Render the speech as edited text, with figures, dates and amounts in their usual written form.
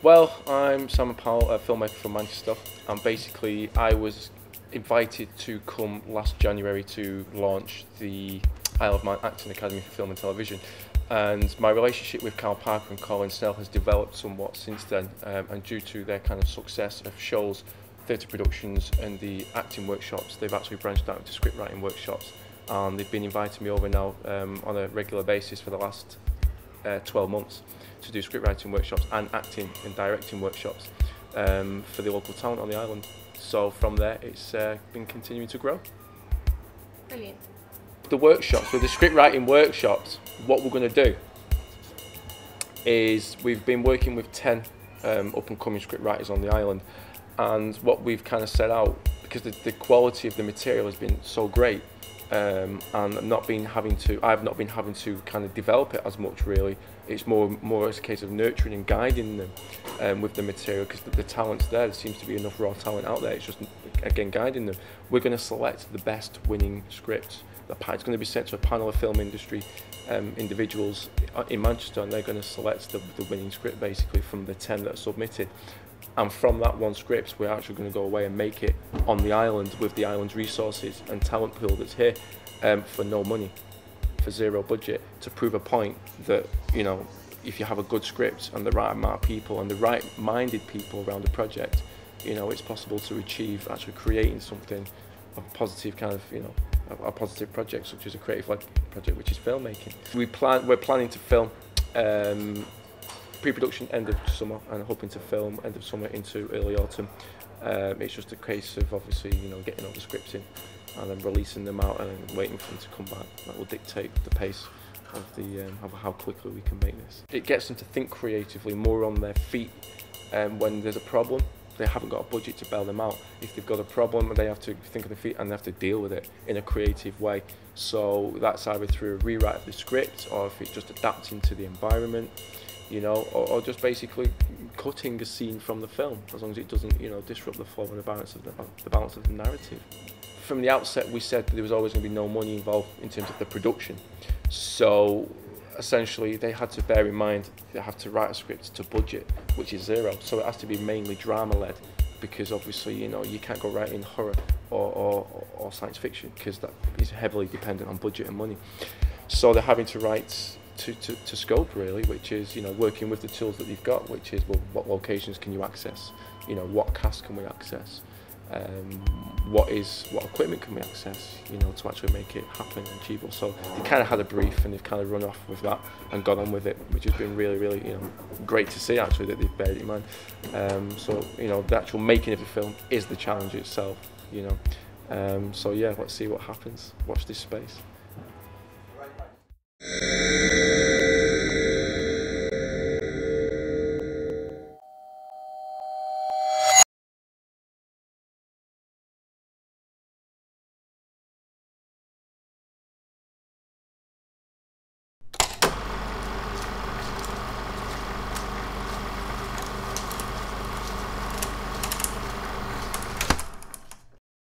Well, I'm Simon Powell, a filmmaker from Manchester, and basically I was invited to come last January to launch the Isle of Man Acting Academy for Film and Television. And my relationship with Carl Parker and Colin Snell has developed somewhat since then, and due to their kind of success of shows, theatre productions and the acting workshops, they've actually branched out into script writing workshops, and they've been inviting me over now on a regular basis for the last 12 months to do script writing workshops and acting and directing workshops for the local talent on the island. So from there it's been continuing to grow. Brilliant. The workshops, with the script writing workshops, what we're going to do is we've been working with 10 up and coming script writers on the island, and what we've kind of set out, because the quality of the material has been so great, and I've not been having to kind of develop it as much really. It's more as a case of nurturing and guiding them with the material, because the talent's there. There seems to be enough raw talent out there. It's just, again, guiding them. We're going to select the best winning scripts. It's going to be sent to a panel of film industry individuals in Manchester, and they're going to select the winning script basically from the 10 that are submitted. And from that one script, we're actually going to go away and make it on the island with the island's resources and talent pool that's here, for no money, for zero budget, to prove a point that, you know, if you have a good script and the right amount of people and the right-minded people around the project, you know, it's possible to achieve actually creating something of a positive kind of, you know, a positive project, such as a creative-led project, which is filmmaking. We're planning to film pre-production end of summer, and hoping to film end of summer into early autumn. It's just a case of obviously, you know, getting all the scripts in and then releasing them out and then waiting for them to come back. That will dictate the pace of of how quickly we can make this. It gets them to think creatively, more on their feet, when there's a problem. They haven't got a budget to bail them out. If they've got a problem, they have to think on their feet and they have to deal with it in a creative way. So that's either through a rewrite of the script, or if it's just adapting to the environment, you know, or just basically cutting a scene from the film, as long as it doesn't, you know, disrupt the flow and the balance of the narrative. From the outset, we said that there was always going to be no money involved in terms of the production. So essentially, they had to bear in mind they have to write a script to budget, which is zero. So it has to be mainly drama-led, because obviously, you know, you can't go writing horror or science fiction, because that is heavily dependent on budget and money. So they're having to write to scope really, which is, you know, working with the tools that you've got, which is, well, what locations can you access, you know, what cast can we access, what equipment can we access, you know, to actually make it happen and achievable. So they kind of had a brief and they've kind of run off with that and got on with it, which has been really, really, you know, great to see actually that they've beared it in mind. So, you know, the actual making of the film is the challenge itself, you know. So yeah, let's see what happens. Watch this space.